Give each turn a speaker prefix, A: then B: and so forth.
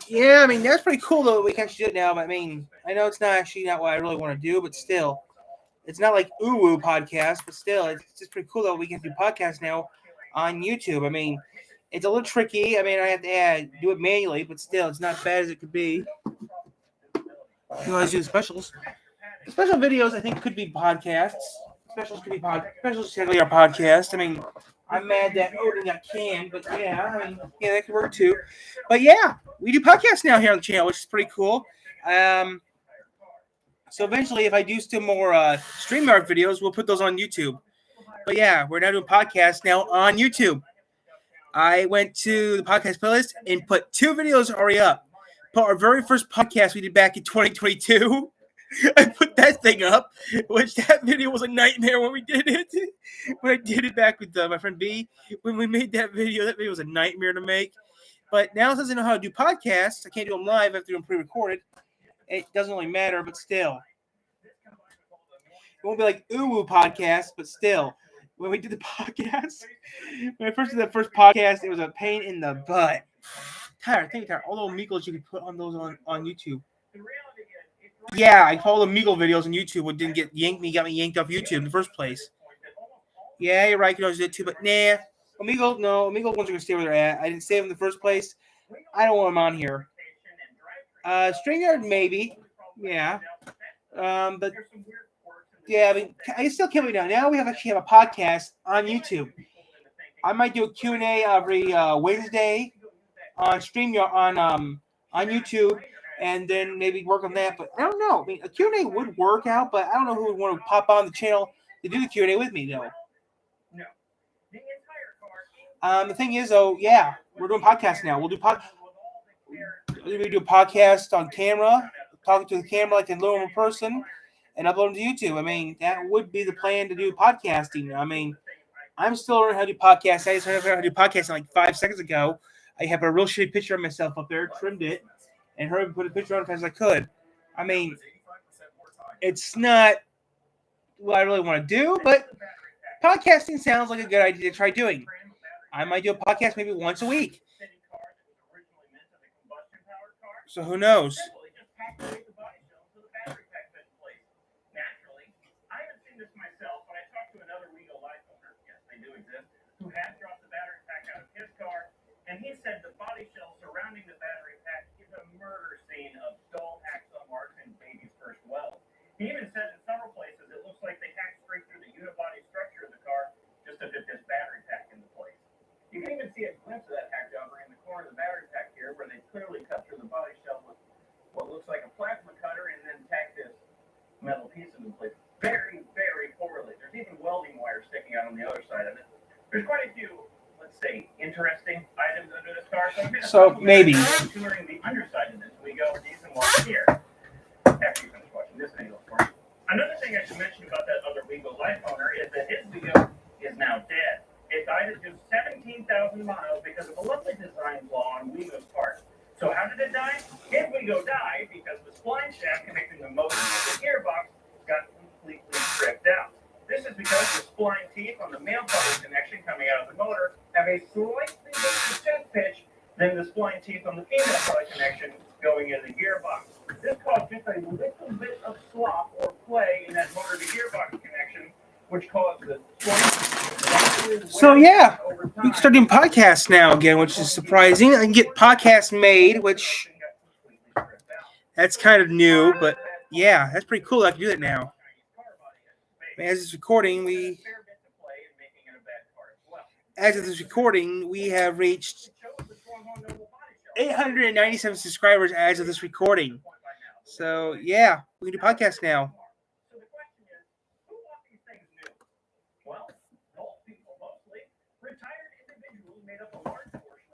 A: Yeah, I mean that's pretty cool though. We can actually do it now. But I mean, I know it's not what I really want to do, but still, it's not like Uwu podcast, but still, it's just pretty cool that we can do podcasts now on YouTube. I mean, it's a little tricky. I mean, I have to do it manually, but still, it's not bad as it could be. You always do the specials. Special videos, I think, could be podcasts. Specials could be specials technically are podcasts. I mean, I'm mad that Odin got canned, but yeah, I mean, yeah, that could work too. But yeah, we do podcasts now here on the channel, which is pretty cool. Um, so eventually, if I do still more StreamYard videos, we'll put those on YouTube. But yeah, we're now doing podcasts now on YouTube. I went to the podcast playlist and put 2 videos already up. Put our very first podcast we did back in 2022. I put that thing up, which that video was a nightmare when we did it. When I did it back with my friend B, when we made that video was a nightmare to make. But now since I know how to do podcasts, I can't do them live. I have to do them pre-recorded. It doesn't really matter, but still. It won't be like Uwu podcast, but still. When we did the podcast, when I first did the first podcast, it was a pain in the butt. Tyler, all those Meagles you could put on those on YouTube. Yeah, I follow the Meagle videos on YouTube, what didn't got me yanked off YouTube in the first place. Yeah, you're right, you can always do it too, but nah. Omegle ones are gonna stay where they're at. I didn't save them in the first place. I don't want them on here. StreamYard maybe, yeah. But yeah, I mean, I still can't wait now. Now we actually have a podcast on YouTube. I might do a Q&A every Wednesday on StreamYard on YouTube, and then maybe work on that. But I don't know. I mean, a Q&A would work out, but I don't know who would want to pop on the channel to do the Q&A with me though. The thing is, though, yeah, we're doing podcasts now. We do a podcast on camera, talking to the camera like a normal person, and upload them to YouTube. I mean, that would be the plan to do podcasting. I mean, I'm still learning how to do podcasts. I just learned how to do podcasting like 5 seconds ago. I have a real shitty picture of myself up there, trimmed it, and hurried and put a picture on it as I could. I mean, it's not what I really want to do, but podcasting sounds like a good idea to try doing. I might do a podcast maybe once a week. So who knows? Who had dropped the battery pack out of his car, and he said the body shell surrounding the battery pack is a murder scene of dull hacksaw marks in baby's first weld. He even said in several places it looks like they hacked straight through the unibody structure of the car just to fit this battery pack into place. You can even see a glimpse of that hack job in the corner of the battery pack here, where they clearly cut through the body shell with what looks like a plasma cutter and then tacked this metal piece into place. Very, very poorly. There's even welding wire sticking out on the other side of it. There's quite a few, let's say, interesting items under this car. So maybe touring the underside of this Wigo with Ethan while here. After you finish watching this video, of course. Another thing I should mention about that other Wigo life owner is that his Wigo is now dead. It died at just 17,000 miles because of a lovely design flaw on Wigo's part. So how did it die? His Wigo died because the spline shaft connecting the motor to the gearbox got completely stripped out. This is because the spline teeth on the male power connection coming out of the motor have a slightly different tooth pitch than the spline teeth on the female power connection going in the gearbox. This caused just a little bit of slop or play in that motor to gearbox connection, which caused the spline. So yeah, we can start doing podcasts now again, which is surprising. I can get podcasts made, which that's kind of new, but yeah, that's pretty cool. I can do that now. As it's recording, we have reached 897 subscribers as of this recording. So yeah, we can do podcasts now.